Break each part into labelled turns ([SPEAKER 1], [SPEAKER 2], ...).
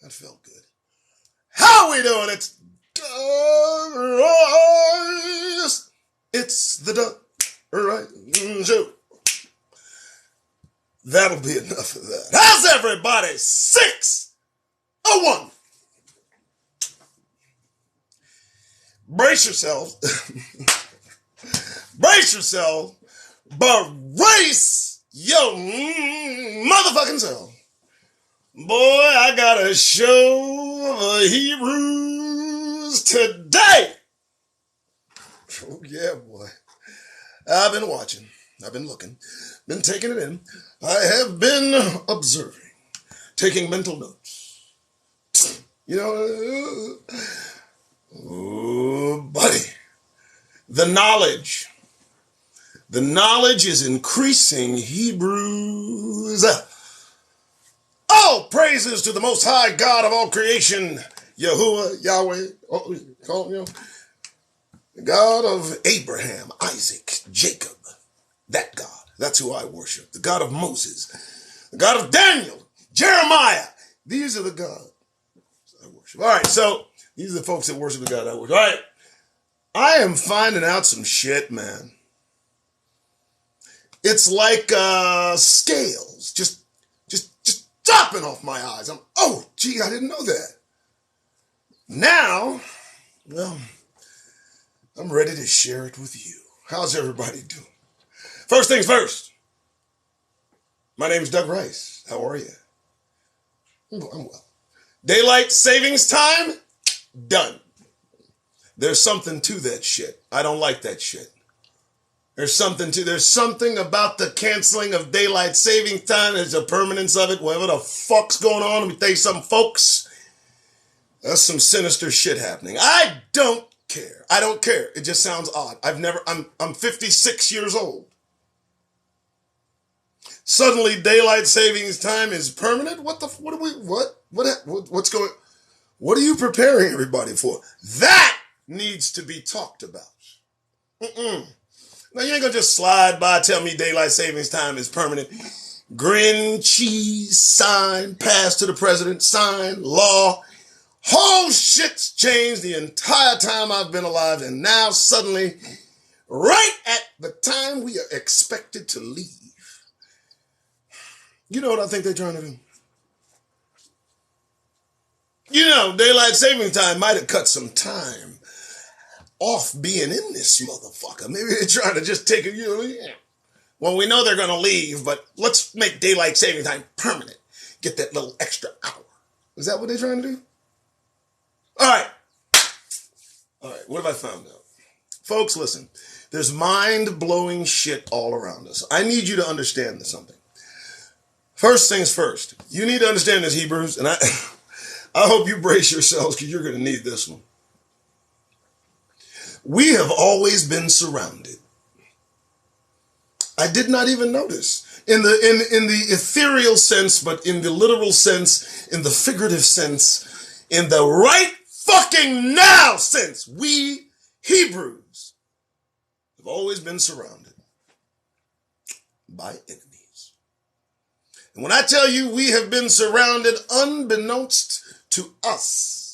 [SPEAKER 1] That felt good. How we doing? It's Doug Rice. It's the Doug Rice Show. That'll be enough of that. How's everybody? 601. Brace yourselves. Brace yourself. Brace your motherfucking self. Boy, I got a show of Hebrews today. Oh, yeah, boy. I've been watching. I've been looking. Been taking it in. I have been observing. Taking mental notes. You know, oh, buddy. The knowledge is increasing. Hebrews. All praises to the Most High God of all creation, Yahuwah, Yahweh, call him, the God of Abraham, Isaac, Jacob, that God. That's who I worship. The God of Moses, the God of Daniel, Jeremiah. These are the gods I worship. All right, so these are the folks that worship the God I worship. All right, I am finding out some shit, man. It's like scales, just dropping off my eyes. Oh, gee, I didn't know that. Now, well, I'm ready to share it with you. How's everybody doing? First things first. My name is Doug Rice. How are you? I'm well. Daylight savings time? Done. There's something to that shit. I don't like that shit. There's something about the canceling of daylight saving time. There's a permanence of it. Whatever the fuck's going on. Let me tell you something, folks. That's some sinister shit happening. I don't care. I don't care. It just sounds odd. I'm 56 years old. Suddenly daylight savings time is permanent? What are you preparing everybody for? That needs to be talked about. Now, you ain't gonna just slide by, tell me daylight savings time is permanent. Grin, cheese, sign, pass to the president, sign, law. Whole shit's changed the entire time I've been alive, and now suddenly, right at the time we are expected to leave. You know what I think they're trying to do? You know, daylight saving time might have cut some time off being in this motherfucker. Maybe they're trying to just take it, Well, we know they're going to leave, but let's make daylight saving time permanent. Get that little extra hour. Is that what they're trying to do? All right, what have I found out? Folks, listen. There's mind-blowing shit all around us. I need you to understand something. First things first. You need to understand this, Hebrews, and I hope you brace yourselves because you're going to need this one. We have always been surrounded. I did not even notice. In the ethereal sense, but in the literal sense, in the figurative sense, in the right fucking now sense, we Hebrews have always been surrounded by enemies. And when I tell you we have been surrounded unbeknownst to us,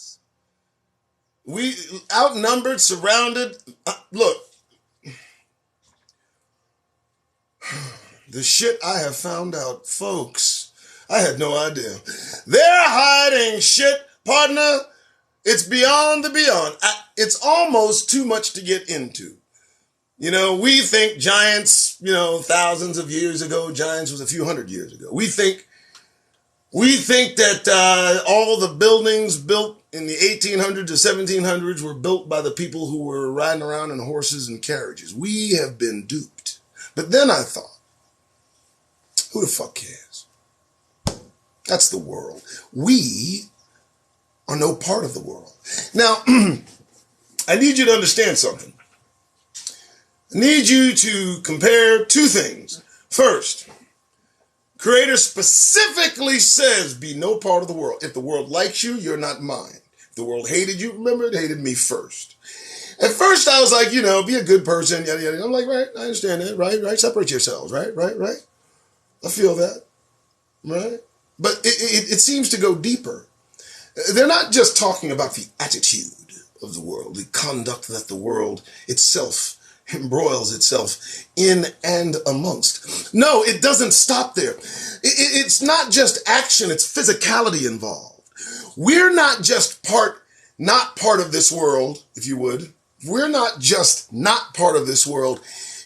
[SPEAKER 1] we outnumbered, surrounded. Look, the shit I have found out, folks, I had no idea. They're hiding shit, partner. It's beyond the beyond. It's almost too much to get into. You know, we think giants, thousands of years ago, giants was a few hundred years ago. We think that all the buildings built in the 1800s to 1700s were built by the people who were riding around in horses and carriages. We have been duped. But then I thought, who the fuck cares? That's the world. We are no part of the world. Now, I need you to understand something. I need you to compare two things. First, Creator specifically says, be no part of the world. If the world likes you, you're not mine. If the world hated you, remember, it hated me first. At first, I was like, be a good person, yada, yada. I'm like, right, I understand that, right, separate yourselves, right. I feel that, right? But it seems to go deeper. They're not just talking about the attitude of the world, the conduct that the world itself embroils itself in and amongst. No, it doesn't stop there. It's not just action, it's physicality involved. We're not just not part of this world, if you would. We're not just not part of this world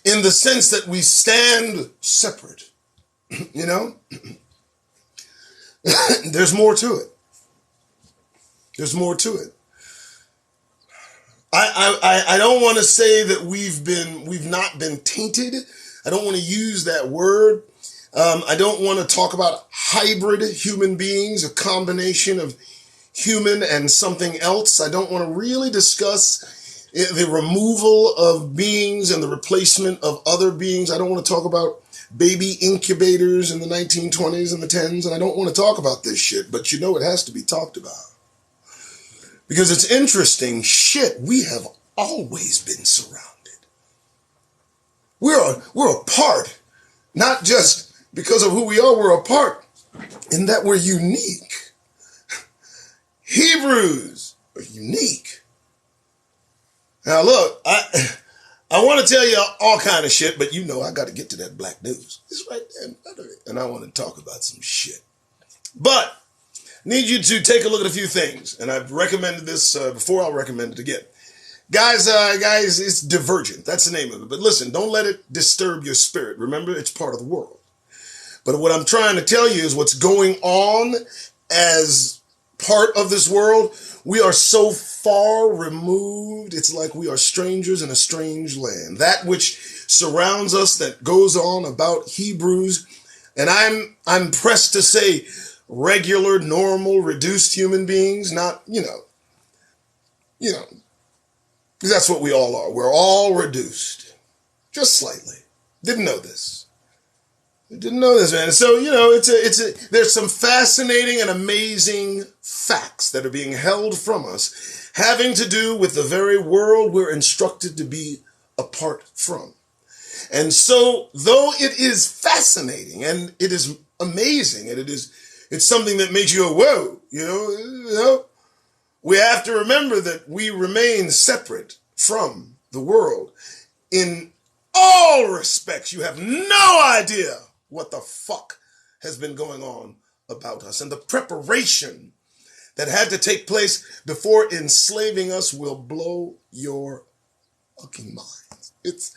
[SPEAKER 1] in the sense that we stand separate. You know? There's more to it. There's more to it. I don't want to say that we've not been tainted. I don't want to use that word. I don't want to talk about hybrid human beings, a combination of human and something else. I don't want to really discuss the removal of beings and the replacement of other beings. I don't want to talk about baby incubators in the 1920s and the 10s, and I don't want to talk about this shit, but you know it has to be talked about. Because it's interesting, shit, we have always been surrounded. We're a part, not just because of who we are, we're a part in that we're unique. Hebrews are unique. Now look, I want to tell you all kind of shit, but you know I got to get to that black news. It's right there, and I want to talk about some shit. But need you to take a look at a few things, and I've recommended this before. I'll recommend it again. Guys, it's Divergent. That's the name of it. But listen, don't let it disturb your spirit. Remember, it's part of the world. But what I'm trying to tell you is what's going on as part of this world. We are so far removed. It's like we are strangers in a strange land. That which surrounds us, that goes on about Hebrews, and I'm pressed to say regular, normal, reduced human beings, not, you know, because that's what we all are. We're all reduced, just slightly. Didn't know this. Didn't know this, man. So, you know, there's some fascinating and amazing facts that are being held from us, having to do with the very world we're instructed to be apart from. And so, though it is fascinating and it is amazing and it's something that makes you go, whoa, you know, we have to remember that we remain separate from the world. In all respects, you have no idea what the fuck has been going on about us. And the preparation that had to take place before enslaving us will blow your fucking mind. It's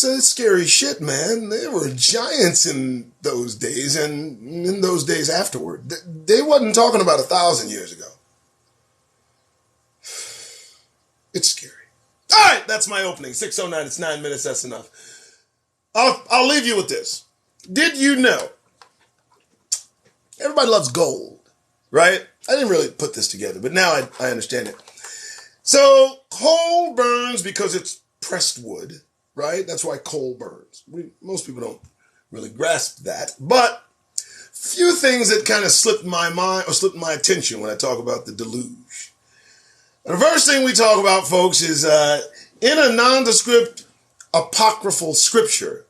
[SPEAKER 1] a scary shit, man. There were giants in those days and in those days afterward. They wasn't talking about 1,000 years ago. It's scary. All right, that's my opening. 6:09, it's 9 minutes, that's enough. I'll leave you with this. Did you know? Everybody loves gold, right? I didn't really put this together, but now I understand it. So coal burns because it's pressed wood, right? That's why coal burns. Most people don't really grasp that, but few things that kind of slipped my mind or slipped my attention when I talk about the deluge. And the first thing we talk about, folks, is in a nondescript apocryphal scripture,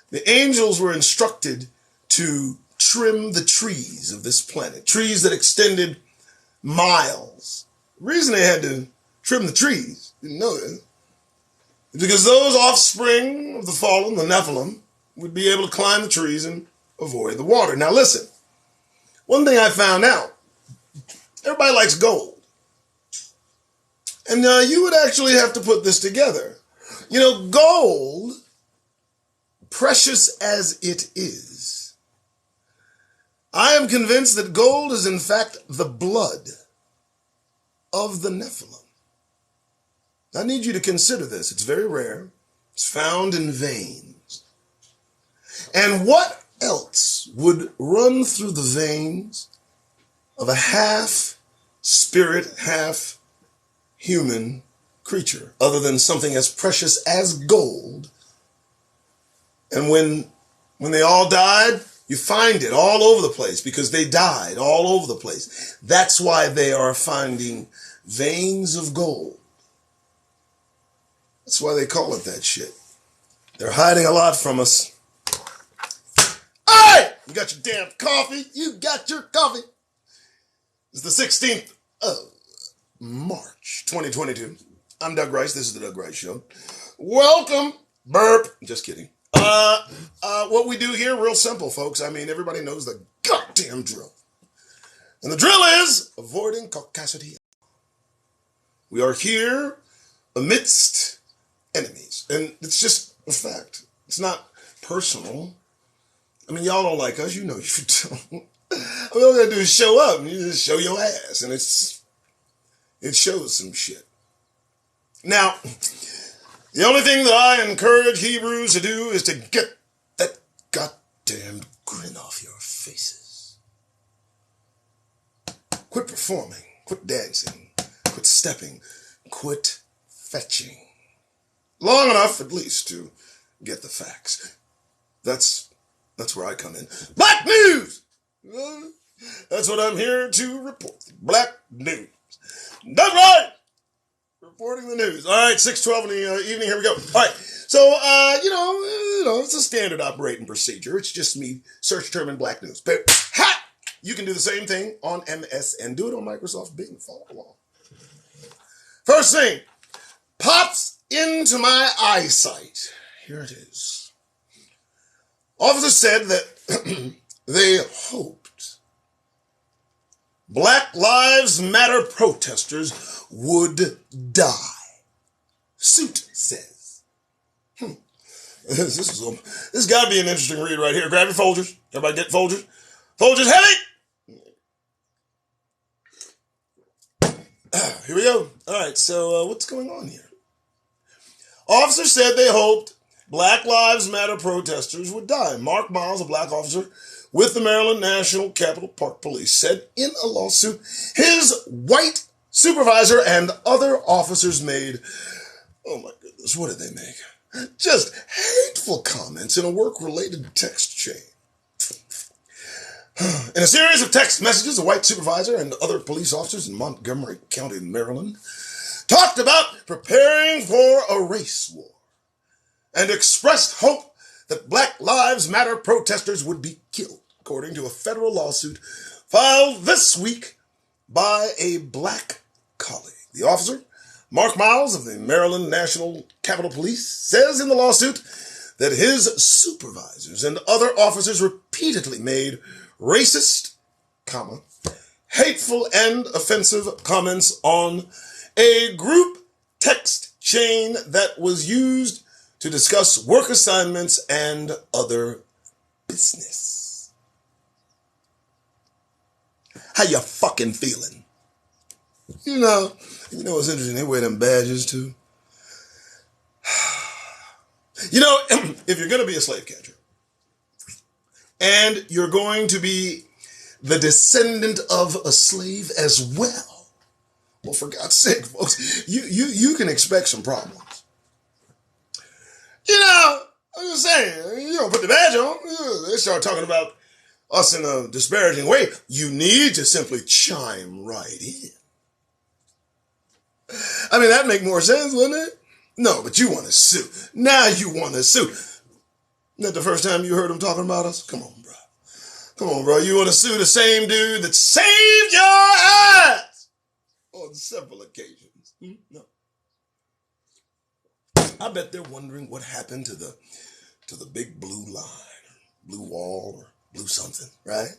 [SPEAKER 1] the angels were instructed to trim the trees of this planet, trees that extended miles. The reason they had to trim the trees, didn't know this, is because those offspring of the fallen, the Nephilim, would be able to climb the trees and avoid the water. Now listen, one thing I found out, everybody likes gold. And you would actually have to put this together. You know, gold, precious as it is, I am convinced that gold is in fact the blood of the Nephilim. I need you to consider this. It's very rare. It's found in veins. And what else would run through the veins of a half spirit, half human creature other than something as precious as gold? And when they all died, you find it all over the place because they died all over the place. That's why they are finding veins of gold. That's why they call it that shit. They're hiding a lot from us. Hey! You got your damn coffee? You got your coffee. It's the 16th of March, 2022. I'm Doug Rice. This is the Doug Rice Show. Welcome. Burp. Just kidding. What we do here, real simple, folks. I mean, everybody knows the goddamn drill. And the drill is avoiding caucasity. We are here amidst enemies. And it's just a fact. It's not personal. I mean, y'all don't like us. You know you don't. All we gotta do is show up and you just show your ass. And it shows some shit. Now, the only thing that I encourage Hebrews to do is to get that goddamn grin off your faces. Quit performing. Quit dancing. Quit stepping. Quit fetching. Long enough, at least, to get the facts. That's where I come in. Black news! That's what I'm here to report. Black news. Doug Rice! Reporting the news. All right, 6:12 in the evening. Here we go. All right. So, you know, it's a standard operating procedure. It's just me search term in black news. But, you can do the same thing on MSN. Do it on Microsoft Bing. Follow along. First thing, pops into my eyesight. Here it is. Officers said that they hoped Black Lives Matter protesters would die. Suit says. This got to be an interesting read right here. Grab your Folgers. Everybody get Folgers. Folgers heavy! Here we go. All right, so what's going on here? Officers said they hoped Black Lives Matter protesters would die. Mark Miles, a black officer with the Maryland National Capital Park Police, said in a lawsuit his white supervisor and other officers made, oh my goodness, what did they make? Just hateful comments in a work-related text chain. In a series of text messages, a white supervisor and other police officers in Montgomery County, Maryland, talked about preparing for a race war and expressed hope that Black Lives Matter protesters would be killed, according to a federal lawsuit filed this week by a black colleague. The officer, Mark Miles of the Maryland National Capital Police, says in the lawsuit that his supervisors and other officers repeatedly made racist, hateful and offensive comments on a group text chain that was used to discuss work assignments and other business. How you fucking feeling? You know what's interesting? They wear them badges too. You know, if you're going to be a slave catcher, and you're going to be the descendant of a slave as well, well, for God's sake, folks, you can expect some problems. You know, I'm just saying, you don't put the badge on, they start talking about us in a disparaging way. You need to simply chime right in. I mean, that'd make more sense, wouldn't it? No, but you want to sue. Now you want to sue. Isn't that the first time you heard them talking about us? Come on, bro. Come on, bro. You want to sue the same dude that saved your ass on several occasions? No. I bet they're wondering what happened to the big blue line, blue wall, or blue something, right?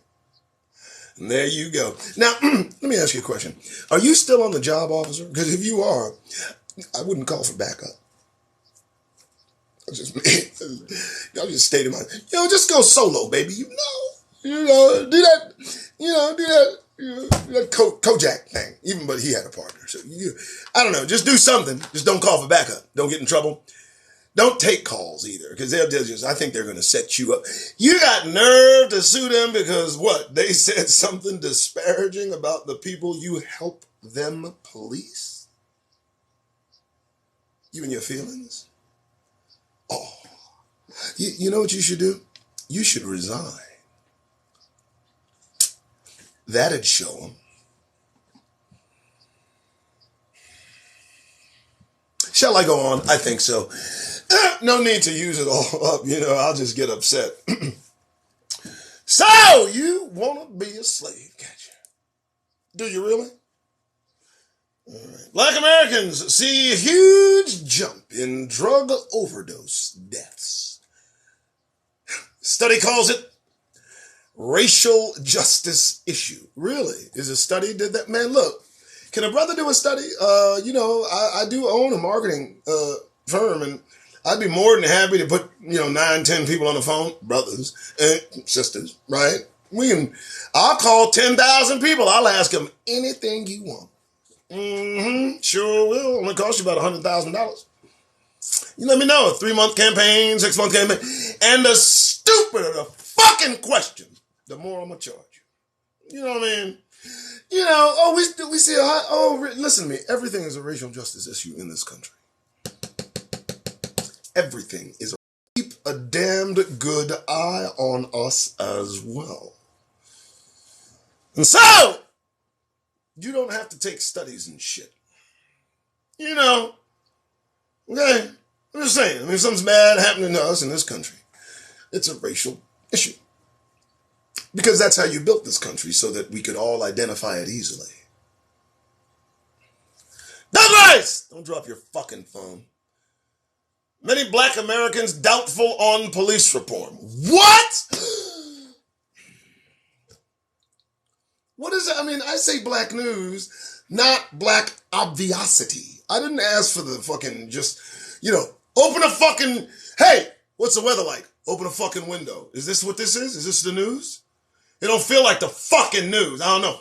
[SPEAKER 1] And there you go. Now, let me ask you a question. Are you still on the job, officer? Because if you are, I wouldn't call for backup. I'll just state in mind, just go solo, baby. Do that, that Kojak thing. But he had a partner. So I don't know, just do something. Just don't call for backup. Don't get in trouble. Don't take calls either, because I think they're going to set you up. You got nerve to sue them because what? They said something disparaging about the people you help them police? You and your feelings? Oh, you know what you should do? You should resign. That'd show them. Shall I go on? I think so. No need to use it all up. I'll just get upset. So, you want to be a slave catcher. Do you really? All right. Black Americans see a huge jump in drug overdose deaths. Study calls it racial justice issue. Really? Is a study did that? Man, look, can a brother do a study? I do own a marketing firm, and I'd be more than happy to put, 9, 10 people on the phone, brothers and sisters, right? I'll call 10,000 people. I'll ask them anything you want. Sure will. Only cost you about $100,000. You let me know. 3-month campaign, 6-month campaign. And the stupider the fucking question, the more I'm going to charge you. You know what I mean? We see listen to me. Everything is a racial justice issue in this country. Everything is. Keep a damned good eye on us as well. And so, you don't have to take studies and shit. Okay? I'm just saying, if something's bad happening to us in this country, it's a racial issue. Because that's how you built this country, so that we could all identify it easily. Douglas! Don't drop your fucking phone. Many black Americans doubtful on police reform. What? What is it? I mean, I say black news, not black obviosity. I didn't ask for the fucking open a fucking, hey, what's the weather like? Open a fucking window. Is this what this is? Is this the news? It don't feel like the fucking news. I don't know.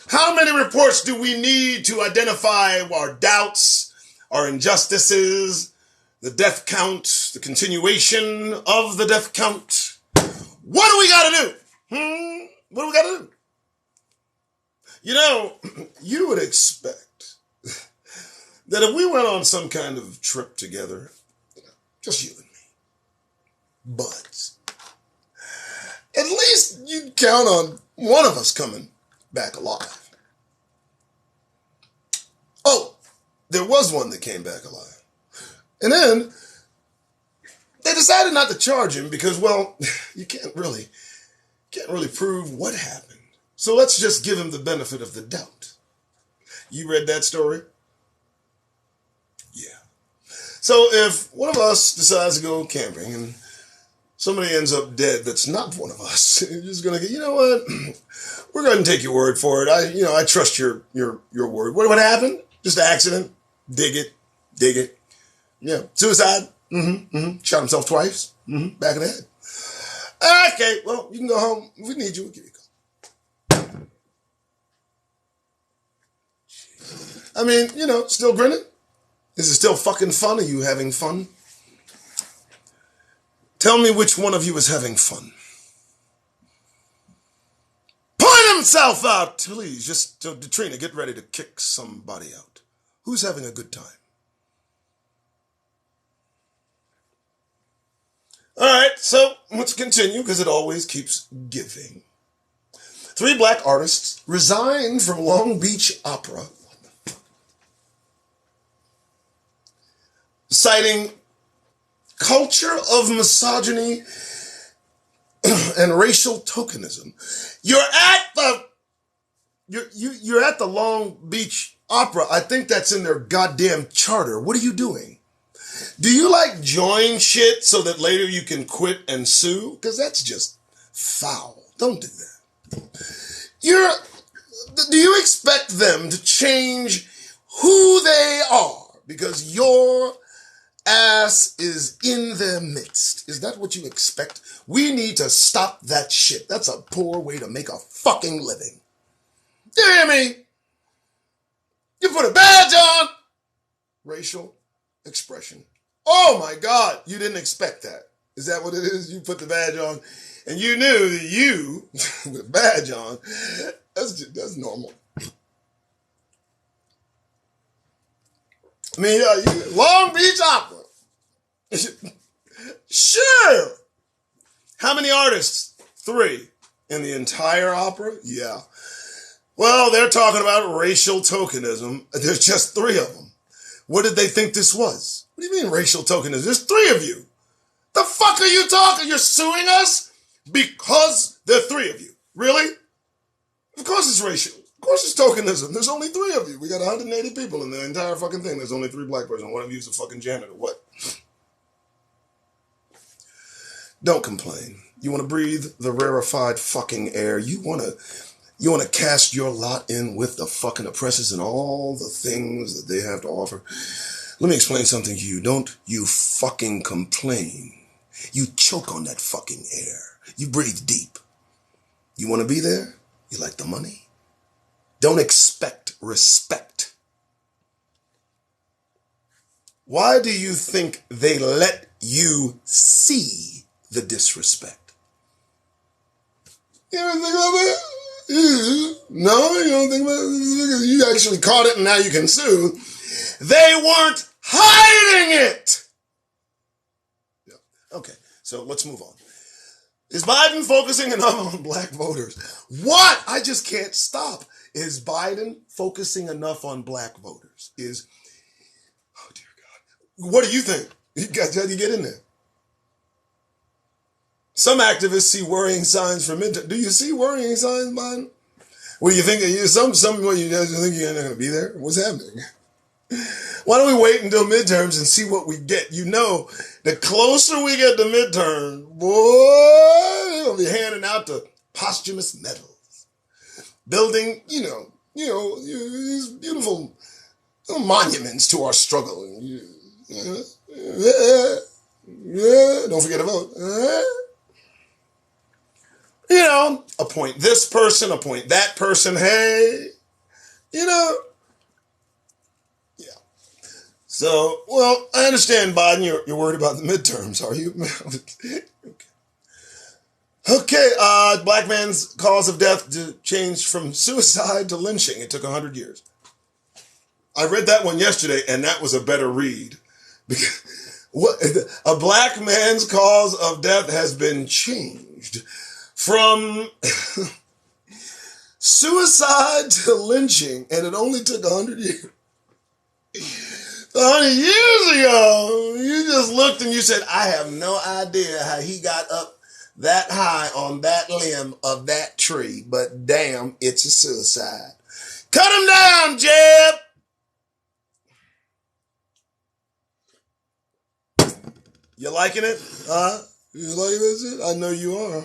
[SPEAKER 1] How many reports do we need to identify our doubts, our injustices, the death count, the continuation of the death count? What do we got to do? What do we got to do? You would expect that if we went on some kind of trip together, just you and me, but at least you'd count on one of us coming back alive. Oh, there was one that came back alive. And then they decided not to charge him because, you can't really prove what happened. So let's just give him the benefit of the doubt. You read that story? Yeah. So if one of us decides to go camping and somebody ends up dead that's not one of us, you're just going to go, what? We're going to take your word for it. I trust your word. What happened? Just an accident. Dig it. Yeah. Suicide. Shot himself twice. Back of the head. Okay. Well, you can go home. If we need you, we'll give you a call. I mean, still grinning? Is it still fucking fun? Are you having fun? Tell me which one of you is having fun. Point himself out, please. Just, Trina, get ready to kick somebody out. Who's having a good time? All right, so let's continue because it always keeps giving. 3 black artists resigned from Long Beach Opera, citing culture of misogyny and racial tokenism. You're at the Long Beach Opera. I think that's in their goddamn charter. What are you doing? Do you join shit so that later you can quit and sue? Because that's just foul. Don't do that. Do you expect them to change who they are because your ass is in their midst? Is that what you expect? We need to stop that shit. That's a poor way to make a fucking living. You hear me? You put a badge on. Racial expression. Oh my God, you didn't expect that. Is that what it is? You put the badge on and you knew that you, with a badge on, that's normal. I mean, Long Beach Opera. Sure. How many artists? 3 in the entire opera? Yeah. Well, they're talking about racial tokenism. There's just 3 of them. What did they think this was? What do you mean racial tokenism? There's 3 of you. The fuck are you talking? You're suing us because there are 3 of you. Really? Of course it's racial. Of course it's tokenism. There's only 3 of you. We got 180 people in the entire fucking thing. There's only 3 black person. One of you is a fucking janitor. What? Don't complain. You want to breathe the rarefied fucking air. You want to cast your lot in with the fucking oppressors and all the things that they have to offer. Let me explain something to you. Don't you fucking complain. You choke on that fucking air. You breathe deep. You want to be there? You like the money? Don't expect respect. Why do you think they let you see the disrespect? You ever think about that? No, you don't think about it? You actually caught it and now you can sue. They weren't hiding it. Yeah. Okay, so let's move on. Is Biden focusing enough on black voters? What? I just can't stop. Is Biden focusing enough on black voters? Oh dear God. What do you think? How do you get in there? Some activists see worrying signs for midterm. Do you see worrying signs, Biden? What do you think? What you guys think you're not going to be there? What's happening? Why don't we wait until midterms and see what we get? You know, the closer we get to midterm, boy, they'll be handing out the posthumous medals, building, these beautiful monuments to our struggle. Don't forget to vote. Appoint this person, appoint that person. Hey, yeah. So, well, I understand, Biden, you're worried about the midterms, are you? Okay, black man's cause of death changed from suicide to lynching. It took 100 years. I read that one yesterday, and that was a better read. Because a black man's cause of death has been changed from suicide to lynching, and it only took 100 years. 100 years ago, you just looked and you said, I have no idea how he got up that high on that limb of that tree, but damn, it's a suicide. Cut him down, Jeb! You liking it? You liking this shit? I know you are.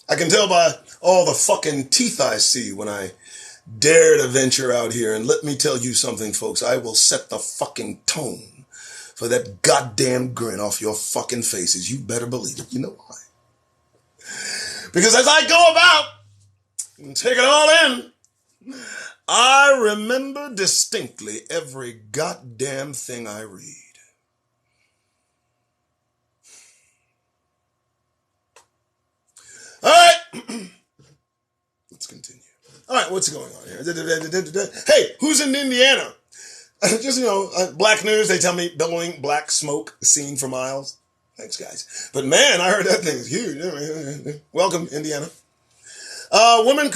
[SPEAKER 1] I can tell by all the fucking teeth I see when I dare to venture out here. And let me tell you something, folks. I will set the fucking tone for that goddamn grin off your fucking faces. You better believe it. You know why? Because as I go about and take it all in, I remember distinctly every goddamn thing I read. All right. Let's continue. All right, what's going on here? Hey, who's in Indiana? Just, black news, they tell me billowing black smoke seen for miles. Thanks, guys. But man, I heard that thing's huge. Welcome, Indiana. Woman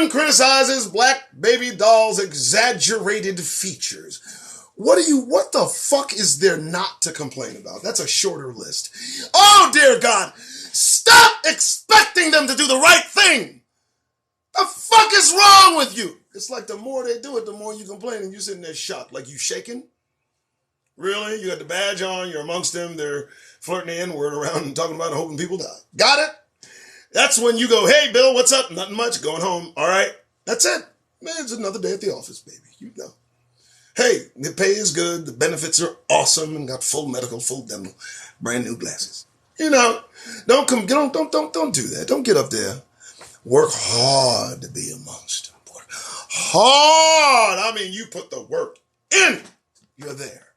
[SPEAKER 1] criticizes black baby doll's exaggerated features. What the fuck is there not to complain about? That's a shorter list. Oh, dear God. Stop expecting them to do the right thing. The fuck is wrong with you? It's like the more they do it, the more you complain and you're sitting there shocked. Like you shaking? Really? You got the badge on, you're amongst them, they're flirting the N-word around and talking about hoping people die. Got it? That's when you go, hey, Bill, what's up? Nothing much, going home. All right? That's it. Man, it's another day at the office, baby. You know. Hey, the pay is good, the benefits are awesome, and got full medical, full dental, brand new glasses. Don't do that. Don't get up there. Work hard to be amongst them. Work hard. I mean, you put the work in. You're there.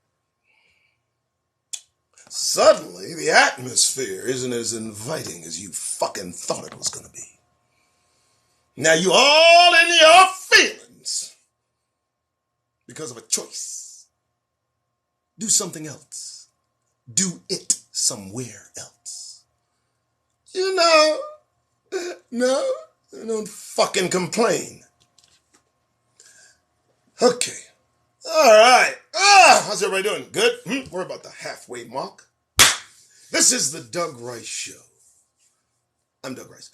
[SPEAKER 1] Suddenly, the atmosphere isn't as inviting as you fucking thought it was going to be. Now you all in your feelings because of a choice. Do something else. Do it somewhere else. No, don't fucking complain. Okay. All right. How's everybody doing? Good? We're about the halfway mark. This is the Doug Rice Show. I'm Doug Rice.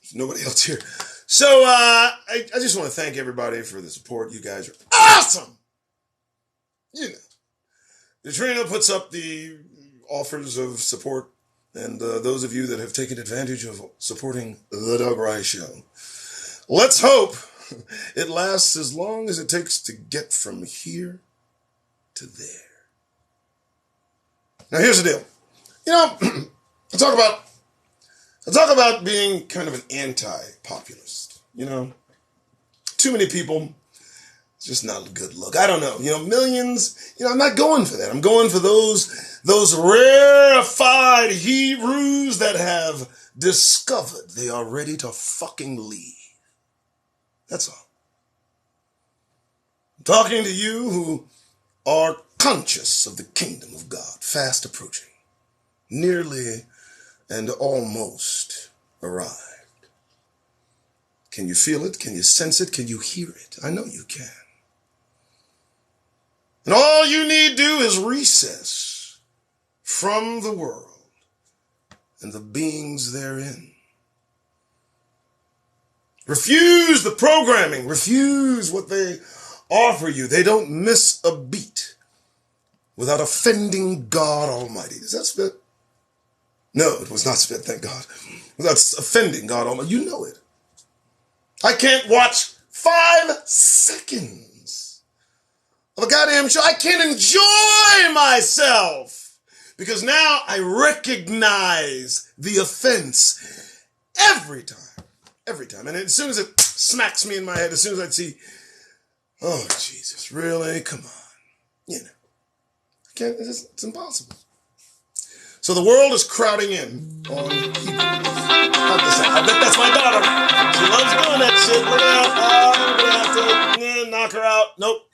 [SPEAKER 1] There's nobody else here. So I just want to thank everybody for the support. You guys are awesome. You know, Neutrino puts up the offers of support, and those of you that have taken advantage of supporting The Doug Rice Show, let's hope it lasts as long as it takes to get from here to there. Now here's the deal. You know, I talk about being kind of an anti-populist. You know, too many people, it's just not a good look. I don't know. You know, millions, you know, I'm not going for that. I'm going for those rarefied Hebrews that have discovered they are ready to fucking leave. That's all. I'm talking to you who are conscious of the kingdom of God, fast approaching, nearly and almost arrived. Can you feel it? Can you sense it? Can you hear it? I know you can. And all you need do is recess from the world and the beings therein. Refuse the programming. Refuse what they offer you. They don't miss a beat without offending God Almighty. Is that spit? No, it was not spit, thank God. Without offending God Almighty. You know it. I can't watch 5 seconds of a goddamn show. I can't enjoy myself because now I recognize the offense every time. Every time. And as soon as it smacks me in my head, as soon as I'd see, oh, Jesus, really? Come on. You know, I can't, it's impossible. So the world is crowding in on Hebrews. I bet that's my daughter. She loves doing that shit. Look out. I'm going to have to knock her out. Nope.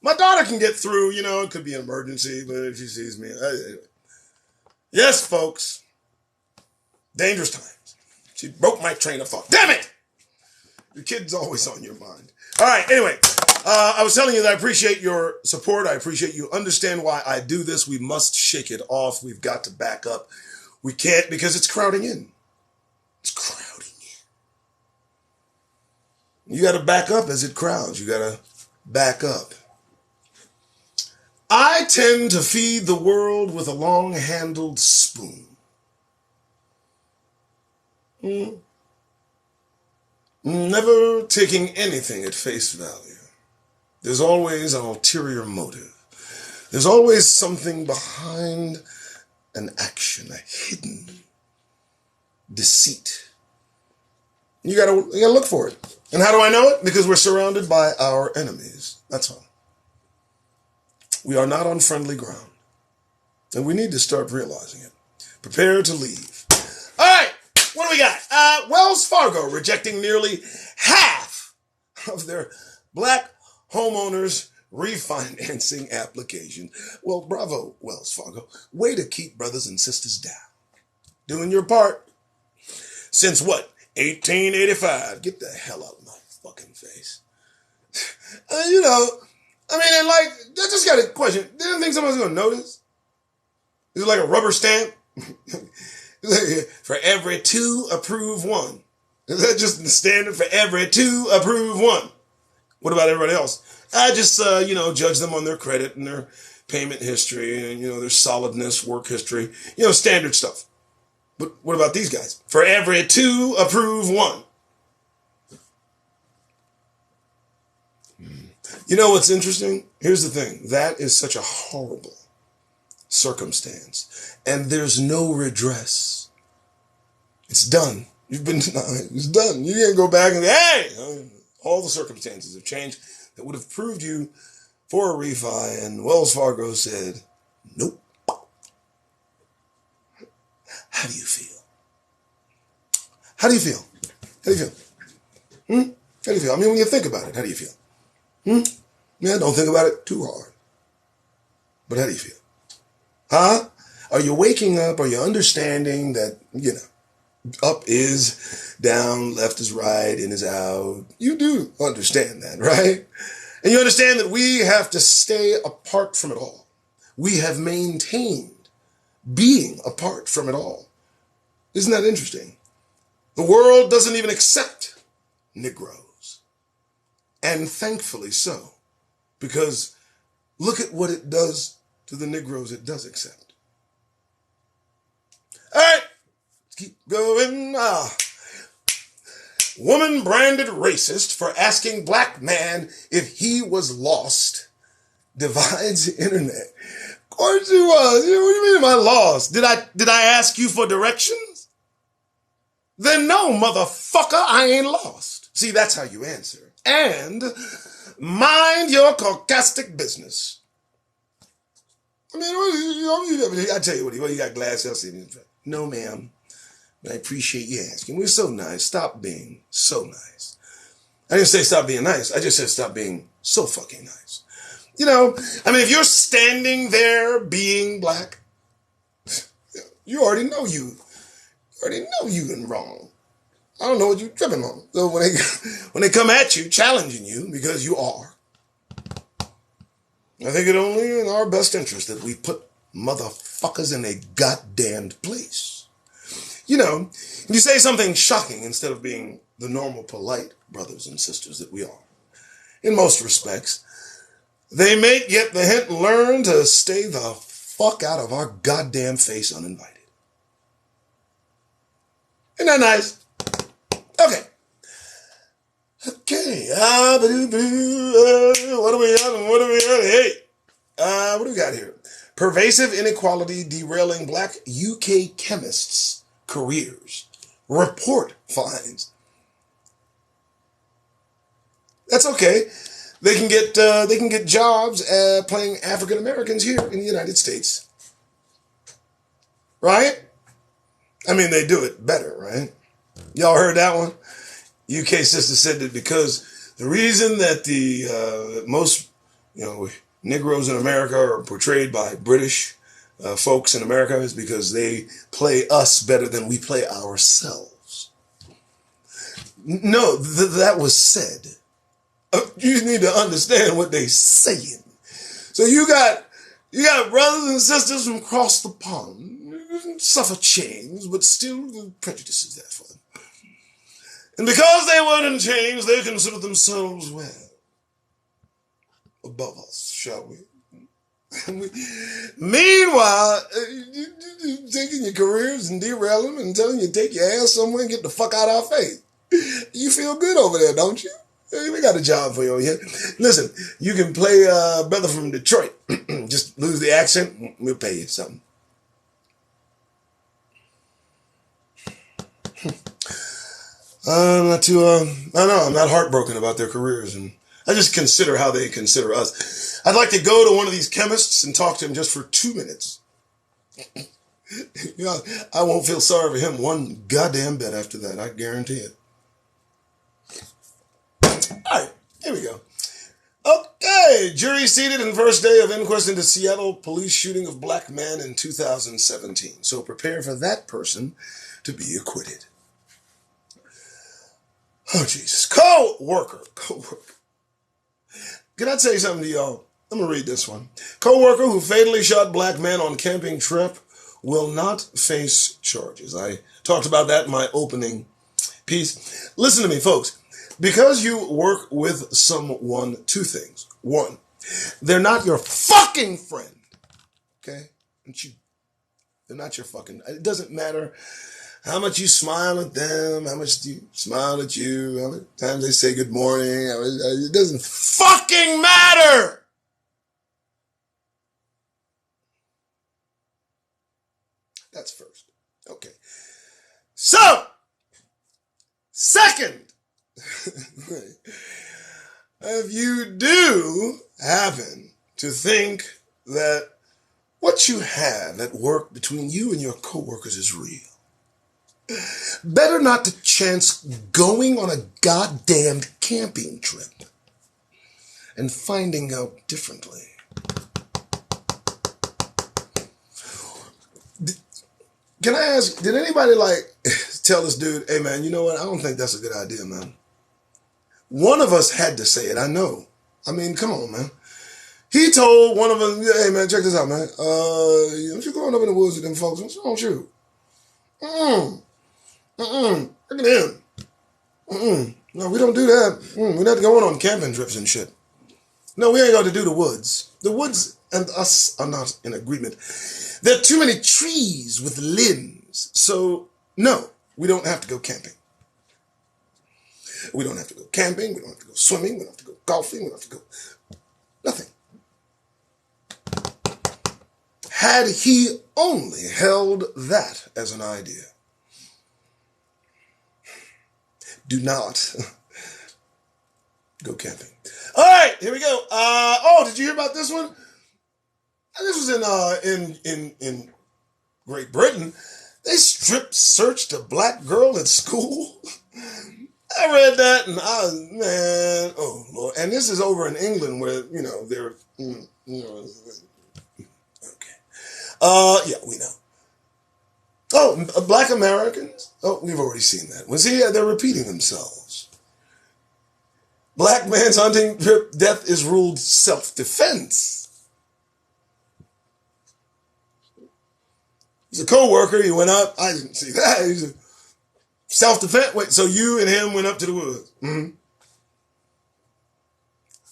[SPEAKER 1] My daughter can get through, you know, it could be an emergency, but if she sees me. Anyway. Yes, folks. Dangerous times. She broke my train of thought. Damn it! Your kid's always on your mind. All right, anyway. I was telling you that I appreciate your support. I appreciate you understand why I do this. We must shake it off. We've got to back up. We can't because it's crowding in. It's crowding in. You got to back up as it crowds. You got to back up. I tend to feed the world with a long-handled spoon. Never taking anything at face value. There's always an ulterior motive. There's always something behind an action, a hidden deceit. You gotta look for it. And how do I know it? Because we're surrounded by our enemies. That's all. We are not on friendly ground. And we need to start realizing it. Prepare to leave. All right, what do we got? Wells Fargo rejecting nearly half of their black homeowners refinancing application. Well, bravo, Wells Fargo. Way to keep brothers and sisters down. Doing your part. Since what? 1885. Get the hell out of my fucking face. You know, I mean, and like, I just got a question. Didn't think someone's going to notice? Is it like a rubber stamp? For every 2, approve 1. Is that just the standard for every 2, approve 1? What about everybody else? I just, judge them on their credit and their payment history and, their solidness, work history, standard stuff. But what about these guys? For every 2, approve 1. You know what's interesting? Here's the thing. That is such a horrible circumstance. And there's no redress. It's done. You've been denied. It's done. You can't go back and say, hey, all the circumstances have changed that would have proved you for a refi. And Wells Fargo said, nope. How do you feel? How do you feel? How do you feel? How do you feel? I mean, when you think about it, how do you feel? Yeah, don't think about it too hard. But how do you feel? Huh? Are you waking up? Are you understanding that, up is down, left is right, in is out? You do understand that, right? And you understand that we have to stay apart from it all. We have maintained being apart from it all. Isn't that interesting? The world doesn't even accept Negroes. And thankfully so, because look at what it does to the Negroes it does accept. All right, let's keep going. Woman branded racist for asking black man if he was lost divides internet. Of course he was. What do you mean am I lost? Did I ask you for directions? Then no, motherfucker, I ain't lost. See, that's how you answer. And mind your sarcastic business. I mean, I tell you what, you got glass house in your. No, ma'am. I appreciate you asking. We're so nice. Stop being so nice. I didn't say stop being nice. I just said stop being so fucking nice. You know, I mean, if you're standing there being black, you already know you've been wrong. I don't know what you're tripping on. So when they come at you, challenging you, because you are, I think it only in our best interest that we put motherfuckers in a goddamn place. You know, you say something shocking instead of being the normal, polite brothers and sisters that we are. In most respects, they may get the hint and learn to stay the fuck out of our goddamn face uninvited. Isn't that nice? Okay. What do we got? Hey, what do we got here? Pervasive inequality derailing black UK chemists' careers. Report finds. That's okay. They can get jobs playing African Americans here in the United States. Right? I mean, they do it better, right? Y'all heard that one? UK sister said that because the reason that the most, Negroes in America are portrayed by British folks in America is because they play us better than we play ourselves. No, that was said. You need to understand what they're saying. So you got brothers and sisters from across the pond, suffer change, but still the prejudice is there for them. And because they weren't changed, they consider themselves, well, above us, shall we? Meanwhile, taking your careers and derailing them and telling you to take your ass somewhere and get the fuck out of our face. You feel good over there, don't you? We got a job for you over here. Listen, you can play brother from Detroit. Just lose the accent, we'll pay you something. I'm not heartbroken about their careers, and I just consider how they consider us. I'd like to go to one of these chemists and talk to him just for 2 minutes. I won't feel sorry for him one goddamn bit after that, I guarantee it. All right, here we go. Okay, jury seated in first day of inquest into Seattle police shooting of black man in 2017. So prepare for that person to be acquitted. Oh, Jesus. Co-worker. Can I tell you something to y'all? I'm going to read this one. Co-worker who fatally shot black man on camping trip will not face charges. I talked about that in my opening piece. Listen to me, folks. Because you work with someone, 2 things. 1, they're not your fucking friend. Okay? They're not your fucking... It doesn't matter how much you smile at them, how much you smile at you, how many times they say good morning. It doesn't fucking matter! That's first. Okay. So, second, if you do happen to think that what you have at work between you and your coworkers is real, better not to chance going on a goddamn camping trip and finding out differently. Can I ask, did anybody tell this dude, hey man, you know what? I don't think that's a good idea, man. One of us had to say it, I know. I mean, come on, man. He told one of us, hey man, check this out, man. Don't you going up in the woods with them folks? Don't you? Look at him. No, we don't do that. We're not going on camping trips and shit. No, we ain't got to do the woods. The woods and us are not in agreement. There are too many trees with limbs. So, no, we don't have to go camping. We don't have to go camping. We don't have to go swimming. We don't have to go golfing. We don't have to go nothing. Had he only held that as an idea. Do not go camping. All right, here we go. Did you hear about this one? This was in Great Britain. They strip searched a black girl at school. I read that and oh Lord. And this is over in England where, they're, okay. Yeah, we know. Oh, black Americans? Oh, we've already seen that. They're repeating themselves. Black man's hunting trip death is ruled self-defense. He's a co-worker. He went up. I didn't see that. He's a self-defense. Wait, so you and him went up to the woods. Mm-hmm.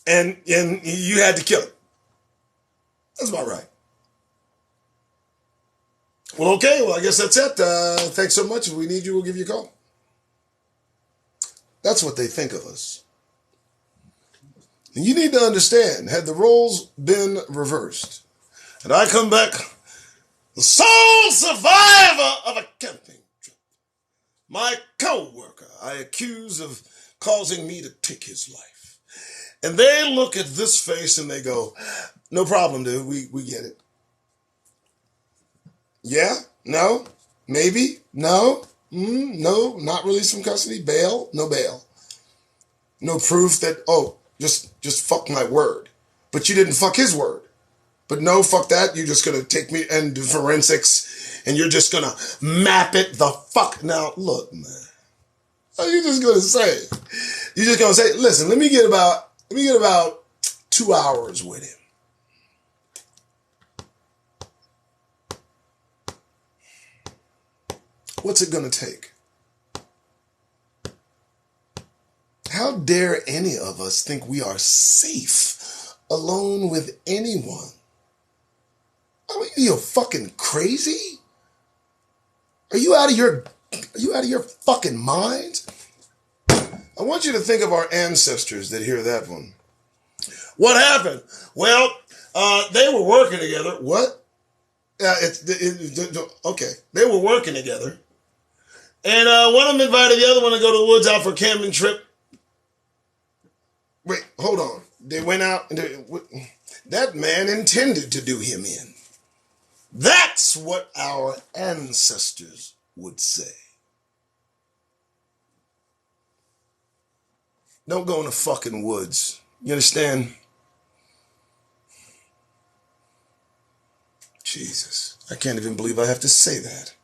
[SPEAKER 1] And you had to kill him. That's about right. Well, okay. Well, I guess that's it. Thanks so much. If we need you, we'll give you a call. That's what they think of us. And you need to understand, had the roles been reversed, and I come back the sole survivor of a camping trip, my co-worker I accuse of causing me to take his life. And they look at this face and they go, no problem, dude. We get it. Yeah? No? Maybe? No? No? Not released from custody? Bail? No bail. No proof that, just fuck my word. But you didn't fuck his word. But no, fuck that. You're just going to take me and do forensics and you're just going to map it the fuck. Now, look, man. What are you just going to say? You're just going to say, listen, let me get about 2 hours with him. What's it going to take? How dare any of us think we are safe alone with anyone? I mean, you fucking crazy? Are you out of your fucking mind? I want you to think of our ancestors that hear that one. What happened? Well, they were working together. What? Okay. They were working together. And one of them invited the other one to go to the woods out for a camping trip. Wait, hold on. They went out and that man intended to do him in. That's what our ancestors would say. Don't go in the fucking woods. You understand? Jesus. I can't even believe I have to say that.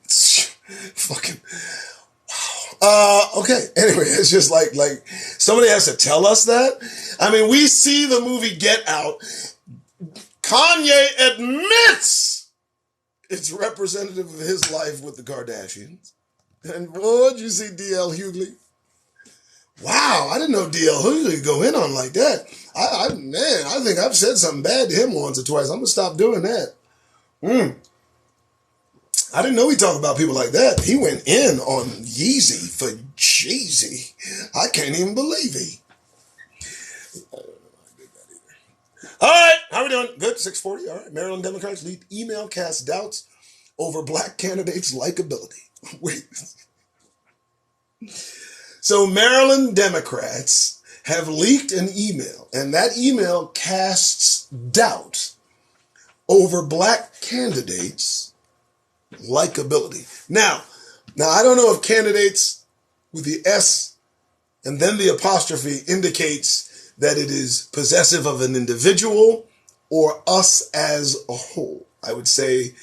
[SPEAKER 1] It's fucking... Okay. Anyway, it's just like somebody has to tell us that. I mean, we see the movie Get Out. Kanye admits it's representative of his life with the Kardashians. And boy, did you see D.L. Hughley? Wow, I didn't know D.L. Hughley could go in on like that. I think I've said something bad to him once or twice. I'm gonna stop doing that. I didn't know he talked about people like that. He went in on Yeezy for Jeezy. I can't even believe he. All right, how we doing? Good, 640. All right, Maryland Democrats lead email cast doubts over black candidates' likability. Wait. So Maryland Democrats have leaked an email, and that email casts doubt over black candidates' likability. Now, I don't know if candidates with the S and then the apostrophe indicates that it is possessive of an individual or us as a whole. I would say,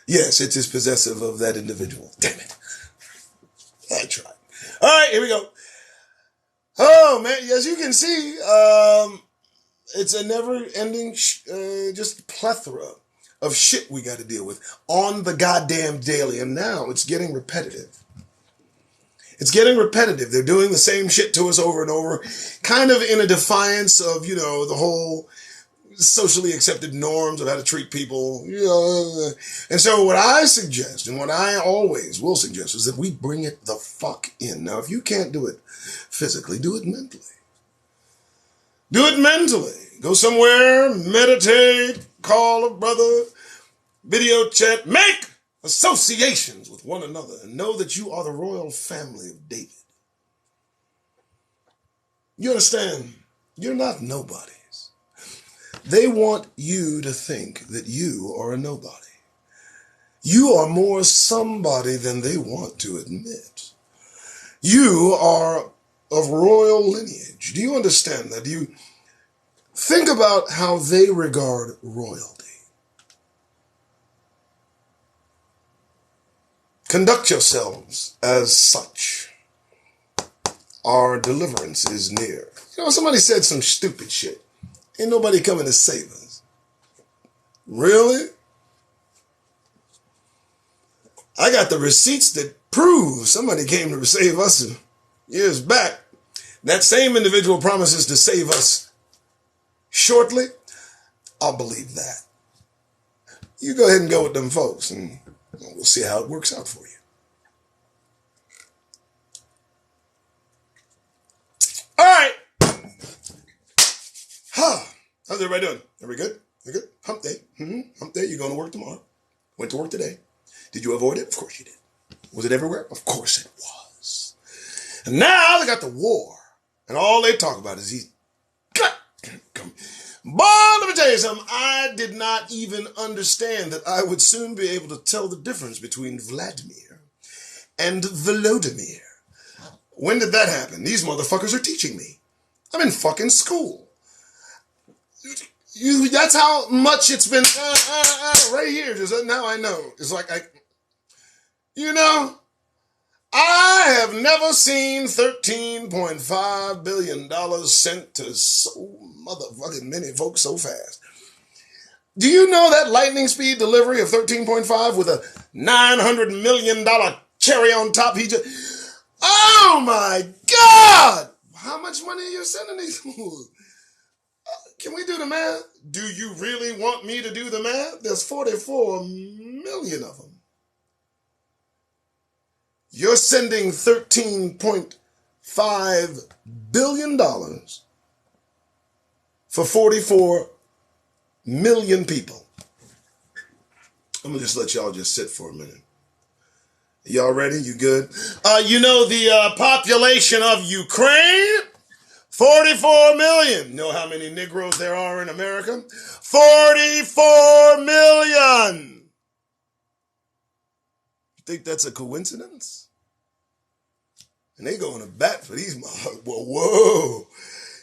[SPEAKER 1] yes, it is possessive of that individual. Damn it. I tried. All right, here we go. Oh, man, as you can see, it's a never-ending just plethora of shit we got to deal with on the goddamn daily, and now it's getting repetitive. It's getting repetitive. They're doing the same shit to us over and over, kind of in a defiance of, the whole socially accepted norms of how to treat people. And so what I suggest, and what I always will suggest, is that we bring it the fuck in. Now, if you can't do it physically, do it mentally. Do it mentally. Go somewhere, meditate, call a brother, video chat, make associations with one another, and know that you are the royal family of David. You understand? You're not nobodies. They want you to think that you are a nobody. You are more somebody than they want to admit. You are of royal lineage. Do you understand that? Do you think about how they regard royalty? Conduct yourselves as such. Our deliverance is near. Somebody said some stupid shit. Ain't nobody coming to save us. Really? I got the receipts that prove somebody came to save us years back. That same individual promises to save us shortly. I'll believe that. You go ahead and go with them folks, and we'll see how it works out for you. All right. How's everybody doing? Everybody good? You good? Hump day. Hump day. You're going to work tomorrow. Went to work today. Did you avoid it? Of course you did. Was it everywhere? Of course it was. And now they got the war. And all they talk about is he's... Boy, let me tell you something. I did not even understand that I would soon be able to tell the difference between Vladimir and Volodymyr. When did that happen? These motherfuckers are teaching me. I'm in fucking school. That's how much it's been right here. Just now I know. It's like I have never seen $13.5 billion sent to so motherfucking many folks so fast. Do you know that lightning speed delivery of 13.5 with a $900 million cherry on top? Oh my God! How much money are you sending these fools? Can we do the math? Do you really want me to do the math? There's 44 million of them. You're sending $13.5 billion for 44 million people. I'm going to just let y'all just sit for a minute. Y'all ready? You good? The population of Ukraine? 44 million. Know how many Negroes there are in America? 44 million. You think that's a coincidence? And they going to bat for these motherfuckers. Whoa.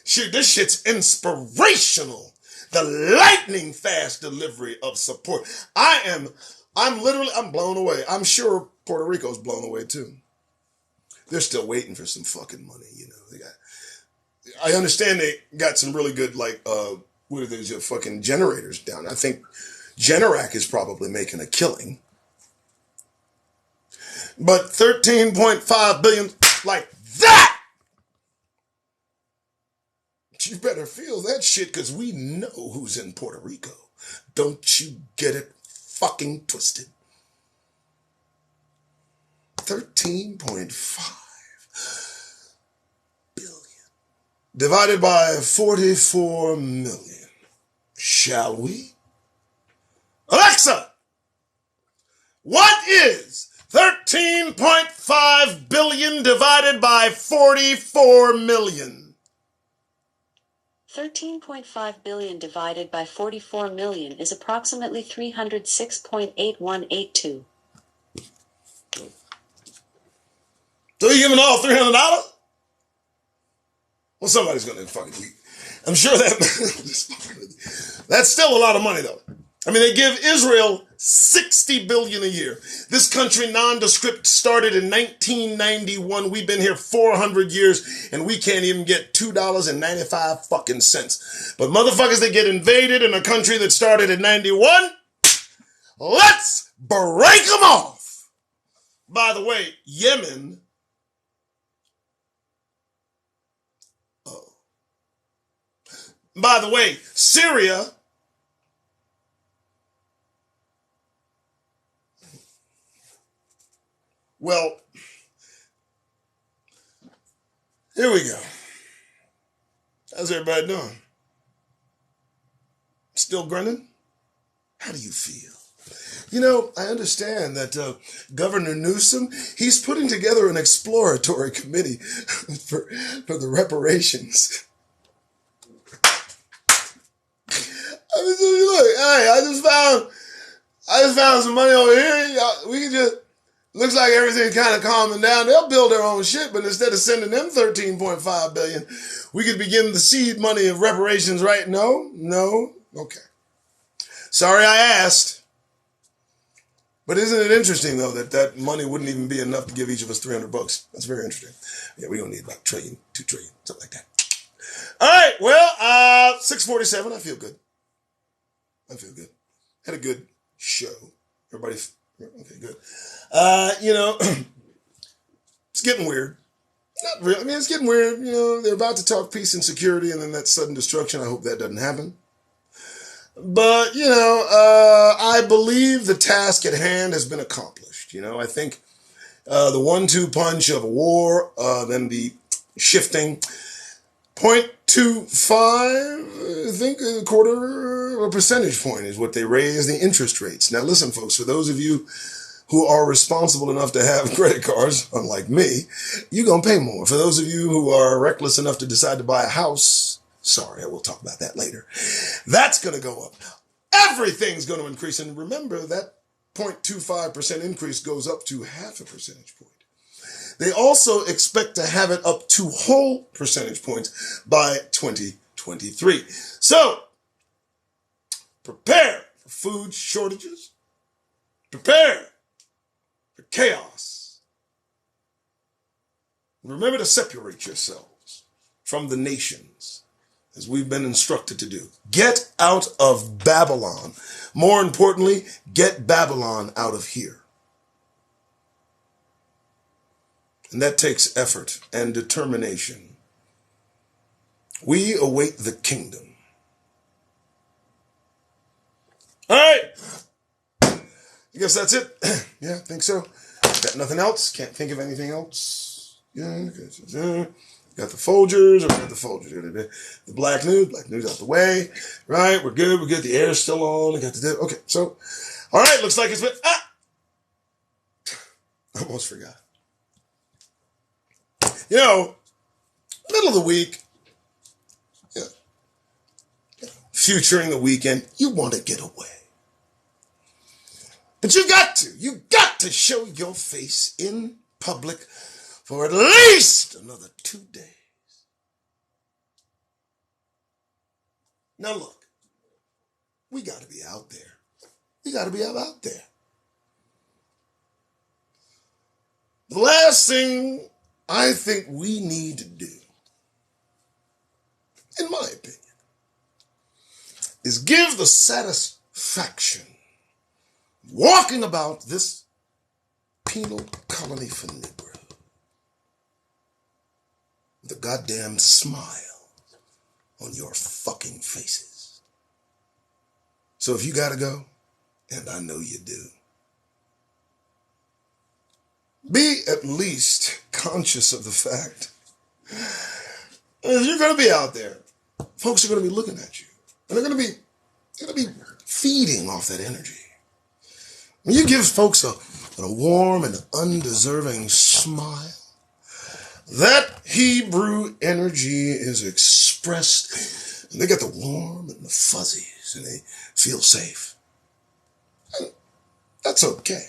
[SPEAKER 1] Shoot, this shit's inspirational. The lightning fast delivery of support. I'm blown away. I'm sure Puerto Rico's blown away too. They're still waiting for some fucking money, I understand they got some really good, what are those fucking generators down? I think Generac is probably making a killing. But 13.5 billion like that! You better feel that shit, because we know who's in Puerto Rico. Don't you get it fucking twisted. 13.5 billion divided by 44 million. Shall we? Alexa, what is 13.5 billion divided by 44 million?
[SPEAKER 2] 13.5 billion divided by 44 million is approximately 306.8182.
[SPEAKER 1] So you giving all $300? Well, somebody's going to fucking eat. I'm sure that's still a lot of money, though. I mean, they give Israel $60 billion a year. This country, nondescript, started in 1991. We've been here 400 years, and we can't even get $2.95 fucking cents. But motherfuckers that get invaded in a country that started in 91, let's break them off. By the way, Yemen By the way, Syria, well, here we go. How's everybody doing? Still grinning? How do you feel? You know, I understand that Governor Newsom, he's putting together an exploratory committee for the reparations. I mean, look, hey, I just found some money over here. We can just, looks like everything's kind of calming down. They'll build their own shit, but instead of sending them $13.5 billion, we could begin the seed money of reparations, right? No, okay. Sorry I asked. But isn't it interesting, though, that money wouldn't even be enough to give each of us $300? That's very interesting. Yeah, we don't need about $1 trillion, $2 trillion, something like that. All right, well, 6:47. I feel good. Had a good show. Everybody, okay, good. You know, it's getting weird. Not really. I mean, it's getting weird. You know, they're about to talk peace and security, and then that sudden destruction. I hope that doesn't happen. But, you know, I believe the task at hand has been accomplished. You know, I think the 1-2 punch of a war, then the shifting 0.25, I think a quarter of a percentage point is what they raise the interest rates. Now, listen, folks, for those of you who are responsible enough to have credit cards, unlike me, you're going to pay more. For those of you who are reckless enough to decide to buy a house, sorry, we'll talk about that later. That's going to go up. Everything's going to increase. And remember, that 0.25% increase goes up to half a percentage point. They also expect to have it up 2 whole percentage points by 2023. So, prepare for food shortages. Prepare for chaos. Remember to separate yourselves from the nations, as we've been instructed to do. Get out of Babylon. More importantly, get Babylon out of here. And that takes effort and determination. We await the kingdom. All right. I guess that's it. Yeah, I think so. Got nothing else. Can't think of anything else. Yeah, got the Folgers. The black news out the way. Right, we're good. The air's still on. Okay, so, all right, looks like it's been, almost forgot. You know, middle of the week, futuring the weekend, you want to get away. But you got to show your face in public for at least another 2 days. Now look, we got to be out there. out there. The last thing I think we need to do, in my opinion, is give the satisfaction walking about this penal colony for Negro with a goddamn smile on your fucking faces. So if you gotta go, and I know you do, be at least conscious of the fact that you're going to be out there. Folks are going to be looking at you. And they're going to be feeding off that energy. When you give folks a warm and undeserving smile, that Hebrew energy is expressed, and they get the warm and the fuzzies, and they feel safe. And that's okay.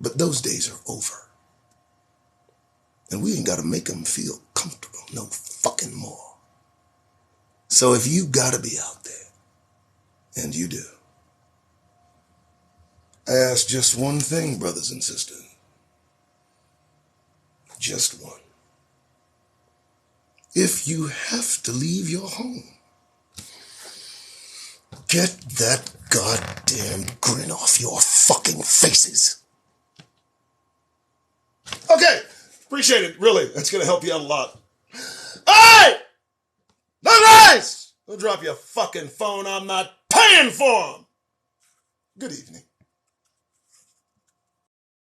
[SPEAKER 1] But those days are over. And we ain't got to make them feel comfortable no fucking more. So if you got to be out there, and you do, I ask just one thing, brothers and sisters. Just one. If you have to leave your home, get that goddamn grin off your fucking faces. Okay, appreciate it, really. That's going to help you out a lot. All right! All right! Christ! Don't drop your fucking phone. I'm not paying for them. Good evening.